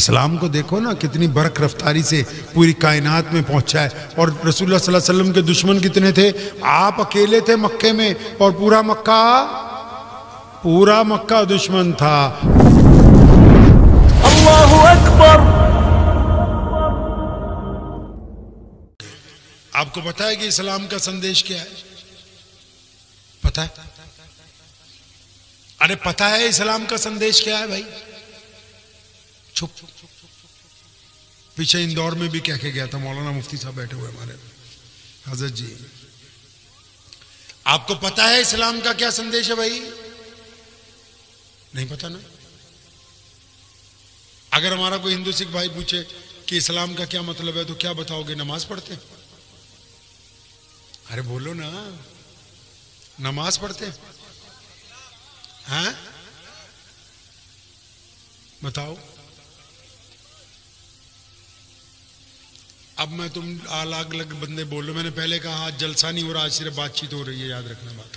इस्लाम को देखो ना कितनी बरक रफ्तारी से पूरी कायनात में पहुंचा है। और रसूलुल्लाह सल्लल्लाहु अलैहि वसल्लम के दुश्मन कितने थे? आप अकेले थे मक्के में और पूरा मक्का दुश्मन था। अल्लाहु अकबर। आपको पता है कि इस्लाम का संदेश क्या है? पता है? अरे पता है इस्लाम का संदेश क्या है भाई? चुप। पीछे इंदौर में भी कह के गया था, मौलाना मुफ्ती साहब बैठे हुए हमारे हजरत जी। आपको पता है इस्लाम का क्या संदेश है भाई? नहीं पता ना? अगर हमारा कोई हिंदू सिख भाई पूछे कि इस्लाम का क्या मतलब है तो क्या बताओगे? नमाज पढ़ते? अरे बोलो ना, नमाज पढ़ते हैं? बताओ। अब मैं तुम अलग अलग बंदे बोलो। मैंने पहले कहा आज जलसा नहीं हो रहा, आज सिर्फ बातचीत हो रही है, याद रखना बात।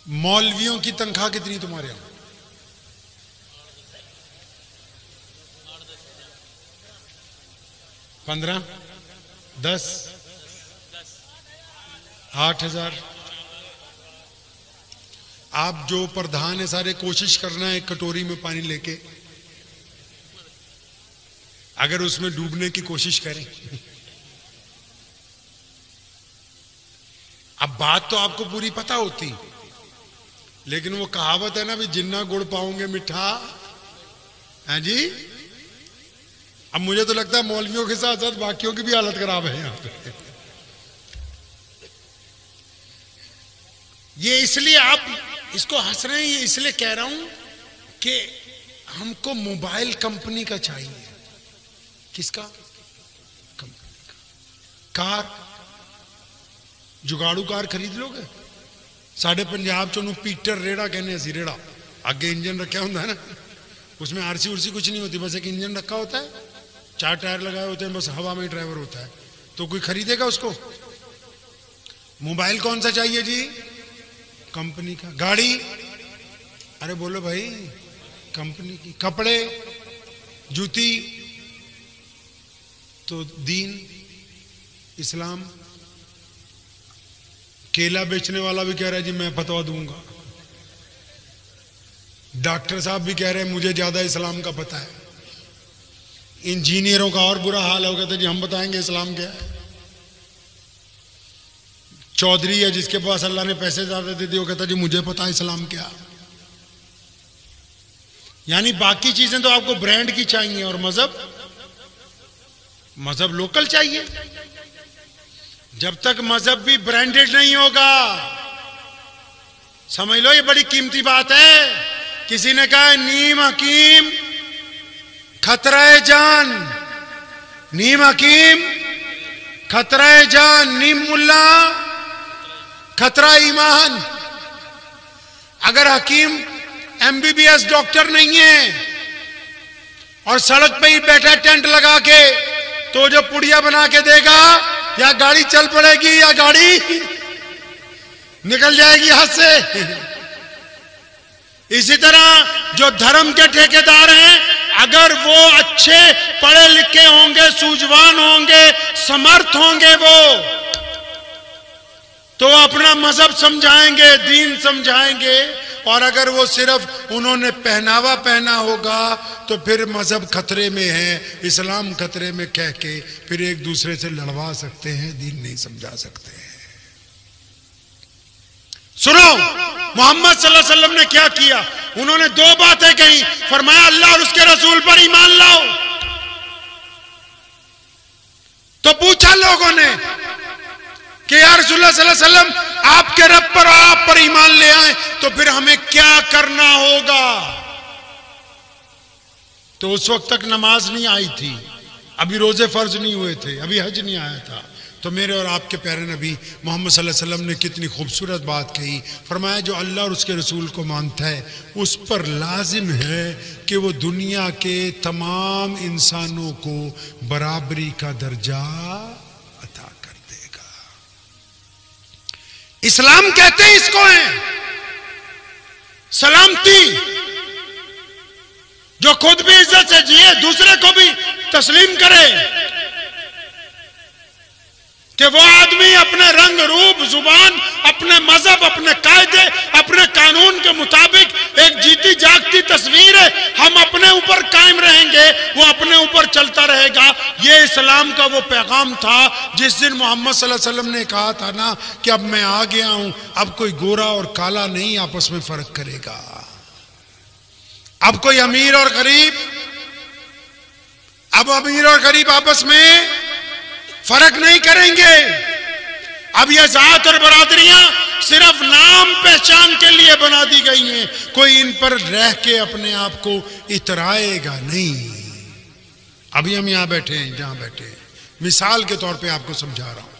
मौलवियों की तनख्वाह कितनी तुम्हारे यहां? 15, 10, 8,000। आप जो प्रधान है सारे कोशिश करना है एक कटोरी में पानी लेके, अगर उसमें डूबने की कोशिश करें। अब बात तो आपको पूरी पता होती, लेकिन वो कहावत है ना भी जिन्ना गुड़ पाओगे मिठा है जी। अब मुझे तो लगता है मौलवियों के साथ साथ बाकियों की भी हालत खराब है यहां पे। ये इसलिए आप इसको हंस रहे हैं, ये इसलिए कह रहा हूं कि हमको मोबाइल कंपनी का चाहिए। किसका? कंपनी का। कार, जुगाड़ू कार खरीद लोगे? साढ़े पंजाब चो पीटर रेड़ा कहने सी, रेड़ा आगे इंजन रखा होता है ना, उसमें आरसी उर्सी कुछ नहीं होती, बस एक इंजन रखा होता है, 4 टायर लगाए होते हैं, बस हवा में ड्राइवर होता है। तो कोई खरीदेगा उसको? मोबाइल कौन सा चाहिए जी? कंपनी का। गाड़ी? अरे बोलो भाई, कंपनी की। कपड़े, जूती, तो दीन इस्लाम। केला बेचने वाला भी कह रहा है जी मैं फतवा दूंगा। डॉक्टर साहब भी कह रहे हैं मुझे ज्यादा इस्लाम का पता है। इंजीनियरों का और बुरा हाल हो गया था जी, हम बताएंगे इस्लाम क्या है। चौधरी है जिसके पास अल्लाह ने पैसे ज्यादा दे दिए, वो कहता जी मुझे पता है इस्लाम क्या। यानी बाकी चीजें तो आपको ब्रांड की चाहिए और मजहब लोकल चाहिए। जब तक मजहब भी ब्रांडेड नहीं होगा, समझ लो ये बड़ी कीमती बात है। किसी ने कहा नीम हकीम खतरा जान, नीम हकीम खतरा जान, नीम मुल्ला खतरा ईमान। अगर हकीम एमबीबीएस डॉक्टर नहीं है और सड़क पे ही बैठा टेंट लगा के, तो जो पुड़िया बना के देगा, या गाड़ी चल पड़ेगी या गाड़ी निकल जाएगी हाथ से। इसी तरह जो धर्म के ठेकेदार हैं, अगर वो अच्छे पढ़े लिखे होंगे, सूझवान होंगे, समर्थ होंगे, वो तो अपना मजहब समझाएंगे, दीन समझाएंगे। और अगर वो सिर्फ उन्होंने पहनावा पहना होगा तो फिर मजहब खतरे में है, इस्लाम खतरे में कह के फिर एक दूसरे से लड़वा सकते हैं, दीन नहीं समझा सकते हैं। सुनो मोहम्मद सल्लल्लाहु अलैहि वसल्लम ने क्या किया। उन्होंने 2 बातें कही, फरमाया अल्लाह और उसके रसूल पर ईमान लाओ। तो पूछा लोगों ने कि या रसूलुल्लाह सल्लल्लाहु अलैहि वसल्लम आपके रब पर और आप पर ईमान ले आए तो फिर हमें क्या करना होगा। तो उस वक्त तक नमाज नहीं आई थी, अभी रोजे फर्ज नहीं हुए थे, अभी हज नहीं आया था। तो मेरे और आपके प्यारे नबी मोहम्मद सल्लल्लाहु अलैहि वसल्लम ने कितनी खूबसूरत बात कही। फरमाया जो अल्लाह और उसके रसूल को मानता है उस पर लाजिम है कि वो दुनिया के तमाम इंसानों को बराबरी का दर्जा अता कर देगा। इस्लाम कहते हैं इसको है सलामती। जो खुद भी इज्जत से जिए, दूसरे को भी तस्लीम करे कि वो आदमी अपने रंग रूप, जुबान, अपने मजहब, अपने कायदे, अपने कानून के मुताबिक एक जीती जागती तस्वीर है। हम अपने ऊपर कायम रहेंगे, वो अपने ऊपर चलता रहेगा। ये इस्लाम का वो पैगाम था जिस दिन मोहम्मद सल्लल्लाहु अलैहि वसल्लम ने कहा था ना कि अब मैं आ गया हूं, अब कोई गोरा और काला नहीं आपस में फर्क करेगा। अब कोई अमीर और गरीब, अब अमीर और गरीब आपस में फर्क नहीं करेंगे। अब ये जात और बरादरियां सिर्फ नाम पहचान के लिए बना दी गई हैं, कोई इन पर रह के अपने आप को इतराएगा नहीं। अभी हम यहां बैठे हैं, जहां बैठे हैं, मिसाल के तौर पे आपको समझा रहा हूं।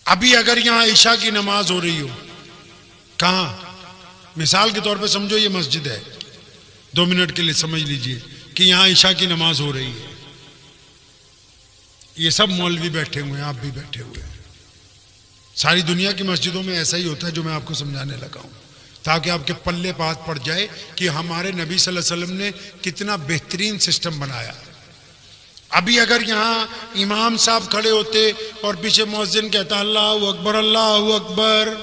अभी अगर यहां ईशा की नमाज हो रही हो, कहां, मिसाल के तौर पे समझो ये मस्जिद है, 2 मिनट के लिए समझ लीजिए कि यहां ईशा की नमाज हो रही है। ये सब मौलवी बैठे हुए हैं, आप भी बैठे हुए हैं। सारी दुनिया की मस्जिदों में ऐसा ही होता है जो मैं आपको समझाने लगा हूं, ताकि आपके पल्ले बात पड़ जाए कि हमारे नबी सल्लल्लाहु अलैहि वसल्लम ने कितना बेहतरीन सिस्टम बनाया। अभी अगर यहाँ इमाम साहब खड़े होते और पीछे मुअज्जिन कहता अल्लाहु अकबर अल्लाहु अकबर,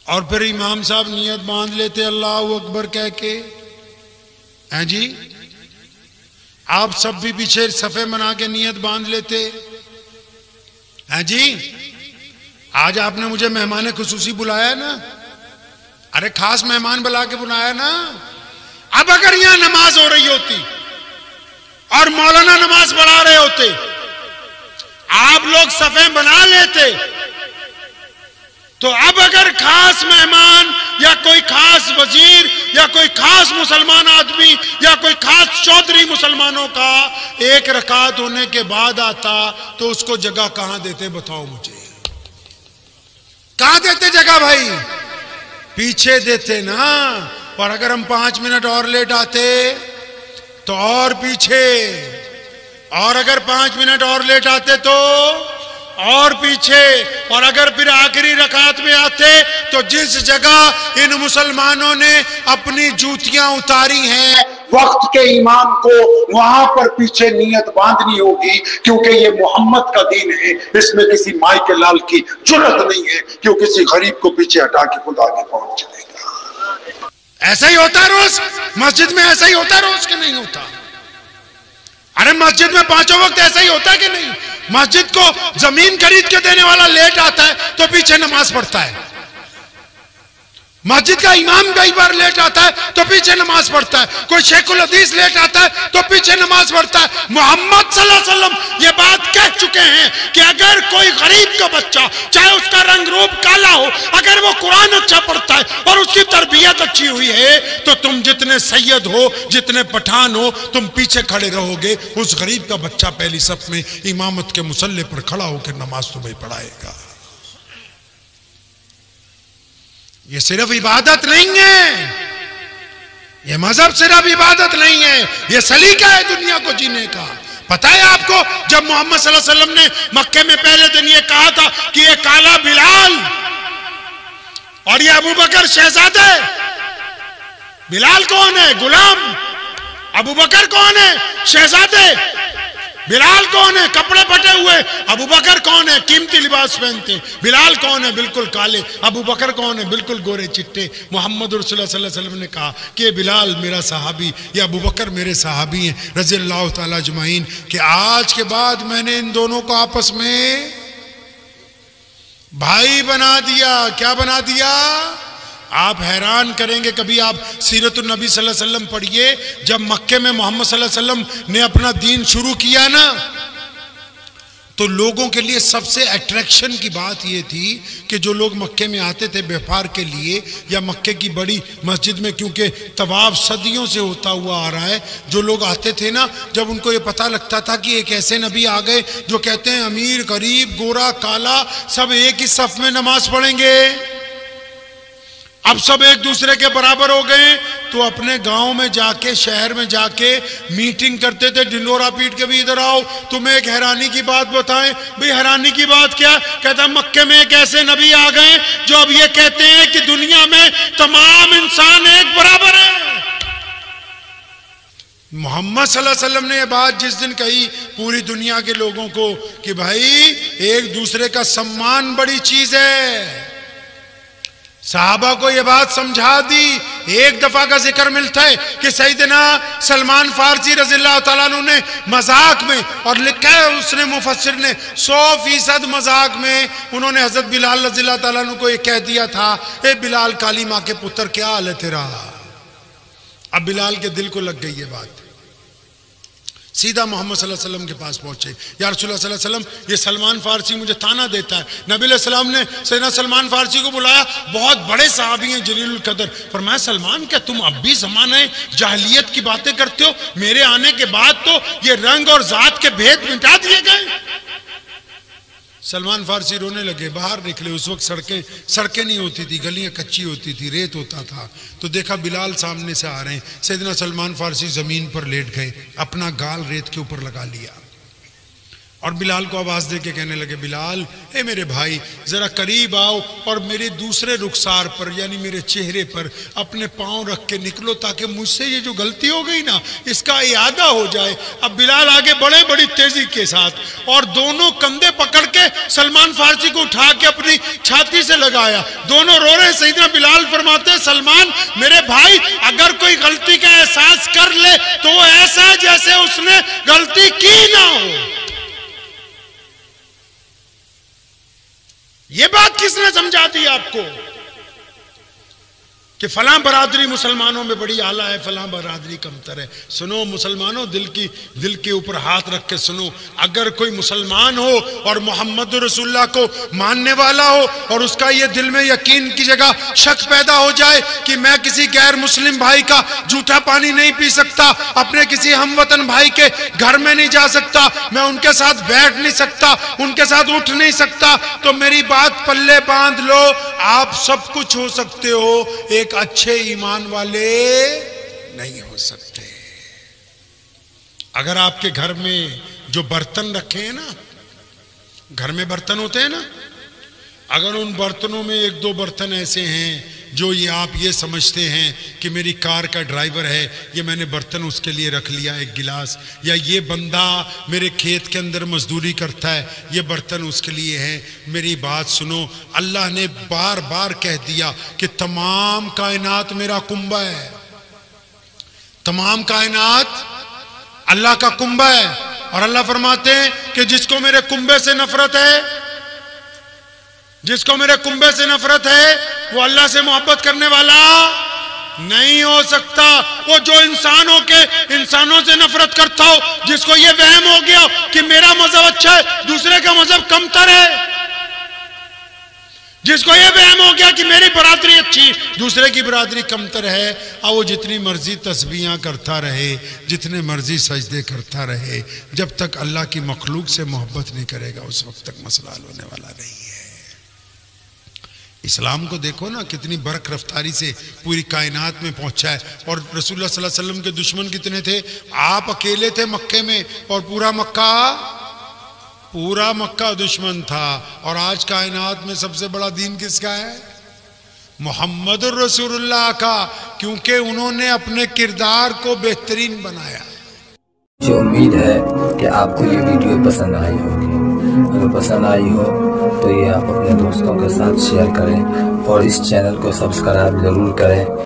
और फिर इमाम साहब नियत बांध लेते अल्लाहु अकबर कह के, हैं जी, आप सब भी पीछे सफे बना के नियत बांध लेते, हैं जी। आज आपने मुझे मेहमान खुसूसी बुलाया ना, अरे खास मेहमान बुला के बुलाया ना। अब अगर यहां नमाज हो रही होती और मौलाना नमाज पढ़ा रहे होते, आप लोग सफे बना लेते, तो अब अगर खास मेहमान या कोई खास वजीर या कोई खास मुसलमान आदमी या कोई खास चौधरी मुसलमानों का एक रकात होने के बाद आता, तो उसको जगह कहां देते बताओ मुझे, कहां देते जगह भाई? पीछे देते ना। और अगर हम 5 मिनट और लेट आते तो और पीछे, और अगर 5 मिनट और लेट आते तो और पीछे, और अगर फिर आखिरी रकात में आते तो जिस जगह इन मुसलमानों ने अपनी जूतियां उतारी हैं वक्त के इमाम को वहां पर पीछे नियत बांधनी होगी, क्योंकि ये मोहम्मद का दीन है। इसमें किसी माई के लाल की जुर्रत नहीं है कि वो किसी गरीब को पीछे हटा के खुद आगे पहुंच जाएगा। ऐसा ही होता रोज मस्जिद में, ऐसा ही होता रोज कि नहीं होता? अरे मस्जिद में 5 वक्त ऐसा ही होता है कि नहीं? मस्जिद को जमीन खरीद के देने वाला लेट आता है तो पीछे नमाज पढ़ता है, मस्जिद का इमाम कई बार लेट आता है तो पीछे नमाज पढ़ता है, कोई शेखुल हदीस लेट आता है तो पीछे नमाज पढ़ता है। मोहम्मद सल्लल्लाहु अलैहि वसल्लम ये बात कह चुके हैं कि अगर कोई गरीब का बच्चा, चाहे उसका रंग रूप काला हो, अगर वो कुरान अच्छा पढ़ता है और उसकी तरबियत अच्छी हुई है, तो तुम जितने सैयद हो, जितने पठान हो, तुम पीछे खड़े रहोगे, उस गरीब का बच्चा पहली सफ में इमामत के मुसल्ले पर खड़ा होकर नमाज तुम्हें पढ़ाएगा। ये सिर्फ इबादत नहीं है, ये मजहब सिर्फ इबादत नहीं है, ये सलीका है दुनिया को जीने का। पता है आपको, जब मोहम्मद सल्लल्लाहु अलैहि वसल्लम ने मक्के में पहले दिन ये कहा था कि ये काला बिलाल और ये अबू बकर शहजादा है। बिलाल कौन है? गुलाम। अबू बकर कौन है? शहजादे। बिलाल कौन है? कपड़े फटे हुए। अबू बकर कौन है? कीमती लिबास पहनते। बिलाल कौन है? बिल्कुल काले। अबू बकर कौन है? बिल्कुल गोरे चिट्टे। मोहम्मद रसूलुल्लाह सल्लल्लाहु अलैहि वसल्लम ने कहा कि बिलाल मेरा सहाबी या अबू बकर मेरे सहाबी हैं रज़ियल्लाहु ताला अजमाइन, कि आज के बाद मैंने इन दोनों को आपस में भाई बना दिया। क्या बना दिया? आप हैरान करेंगे, कभी आप सीरतुन नबी सल्लल्लाहु अलैहि वसल्लम पढ़िए। जब मक्के में मोहम्मद सल्लल्लाहु अलैहि वसल्लम ने अपना दीन शुरू किया ना, तो लोगों के लिए सबसे अट्रैक्शन की बात यह थी कि जो लोग मक्के में आते थे व्यापार के लिए या मक्के की बड़ी मस्जिद में, क्योंकि तवाफ सदियों से होता हुआ आ रहा है, जो लोग आते थे ना, जब उनको ये पता लगता था कि एक ऐसे नबी आ गए जो कहते हैं अमीर गरीब गोरा काला सब एक ही सफ में नमाज पढ़ेंगे, अब सब एक दूसरे के बराबर हो गए, तो अपने गांव में जाके, शहर में जाके मीटिंग करते थे, ढिंडोरा पीट के भी इधर आओ, तुम्हें एक हैरानी की बात बताएं। भाई हैरानी की बात क्या? कहता मक्के में एक ऐसे नबी आ गए जो अब ये कहते हैं कि दुनिया में तमाम इंसान एक बराबर है। मोहम्मद सल्लल्लाहु अलैहि वसल्लम ने यह बात जिस दिन कही पूरी दुनिया के लोगों को कि भाई एक दूसरे का सम्मान बड़ी चीज है, सहाबा को यह बात समझा दी। एक दफा का जिक्र मिलता है कि सैयदना सलमान फारसी रज़ियल्लाहु ताला अन्हु ने मजाक में, और लिखा है उसने मुफस्सिर ने 100% मजाक में उन्होंने हजरत बिलाल रज़ियल्लाहु ताला अन्हु को यह कह दिया था, ए बिलाल काली माँ के पुत्र क्या हाल है तेरा। अब बिलाल के दिल को लग गई ये बात, सीधा मोहम्मद सल्लल्लाहु अलैहि वसल्लम के पास पहुंचे। या रसूलुल्लाह सल्लल्लाहु अलैहि वसल्लम ये सलमान फारसी मुझे ताना देता है। नबी अलैहि सलाम ने सैयदना सलमान फारसी को बुलाया, बहुत बड़े सहाबी हैं जलीलुल कदर। फरमाया सलमान क्या तुम अब भी ज़माने जाहिलियत की बातें करते हो? मेरे आने के बाद तो ये रंग और जात के भेद मिटा दिए गए। सलमान फारसी रोने लगे, बाहर निकले। उस वक्त सड़कें नहीं होती थी, गलियां कच्ची होती थी, रेत होता था। तो देखा बिलाल सामने से आ रहे हैं। सैयदना सलमान फारसी जमीन पर लेट गए, अपना गाल रेत के ऊपर लगा लिया और बिलाल को आवाज दे के कहने लगे, बिलाल हे मेरे भाई जरा करीब आओ और मेरे दूसरे रुखसार पर यानी मेरे चेहरे पर अपने पांव रख के निकलो ताकि मुझसे ये जो गलती हो गई ना इसका इयादा हो जाए। अब बिलाल आगे बढ़े बड़ी तेजी के साथ और दोनों कंधे पकड़ के सलमान फारसी को उठा के अपनी छाती से लगाया। दोनों रो रहे। सैयदना बिलाल फरमाते, सलमान मेरे भाई अगर कोई गलती का एहसास कर ले तो वो ऐसा है जैसे उसने गलती की ना हो। ये बात किसने समझा दी आपको कि फलां बरादरी मुसलमानों में बड़ी आला है, फलां बरादरी कमतर है? सुनो मुसलमानों, दिल के ऊपर हाथ रख के सुनो। अगर कोई मुसलमान हो और मोहम्मद रसूलुल्लाह को मानने वाला हो और उसका ये दिल में यकीन की जगह शक पैदा हो जाए कि मैं किसी गैर मुस्लिम भाई का जूठा पानी नहीं पी सकता, अपने किसी हमवतन भाई के घर में नहीं जा सकता, मैं उनके साथ बैठ नहीं सकता, उनके साथ उठ नहीं सकता, तो मेरी बात पल्ले बांध लो, आप सब कुछ हो सकते हो, एक अच्छे ईमान वाले नहीं हो सकते। अगर आपके घर में जो बर्तन रखे हैं ना, घर में बर्तन होते हैं ना, अगर उन बर्तनों में एक दो बर्तन ऐसे हैं जो ये आप ये समझते हैं कि मेरी कार का ड्राइवर है, ये मैंने बर्तन उसके लिए रख लिया एक गिलास, या ये बंदा मेरे खेत के अंदर मजदूरी करता है, ये बर्तन उसके लिए है। मेरी बात सुनो, अल्लाह ने बार बार कह दिया कि तमाम कायनात मेरा कुंबा है, तमाम कायनात अल्लाह का कुंबा है। और अल्लाह फरमाते हैं कि जिसको मेरे कुंबे से नफरत है, जिसको मेरे कुंबे से नफरत है वो अल्लाह से मोहब्बत करने वाला नहीं हो सकता। वो जो इंसानों से नफरत करता हो, जिसको ये वहम हो गया कि मेरा मजहब अच्छा है दूसरे का मजहब कमतर है, जिसको ये वहम हो गया कि मेरी बरादरी अच्छी दूसरे की बरादरी कमतर है, और वो जितनी मर्जी तस्बीहां करता रहे, जितने मर्जी सजदे करता रहे, जब तक अल्लाह की मखलूक से मोहब्बत नहीं करेगा उस वक्त तक मसला हल होने वाला नहीं है। इस्लाम को देखो ना कितनी बरक रफ्तारी से पूरी कायनात में पहुंचा है। और रसूलुल्लाह सल्लल्लाहु अलैहि वसल्लम के दुश्मन कितने थे? आप अकेले थे मक्के में और पूरा मक्का दुश्मन था। और आज कायनात में सबसे बड़ा दीन किसका है? मोहम्मद रसूलुल्लाह का, क्योंकि उन्होंने अपने किरदार को बेहतरीन बनाया। मुझे उम्मीद है कि आपको ये वीडियो पसंद आई होगी। अगर पसंद आई हो तो ये आप अपने दोस्तों के साथ शेयर करें और इस चैनल को सब्सक्राइब जरूर करें।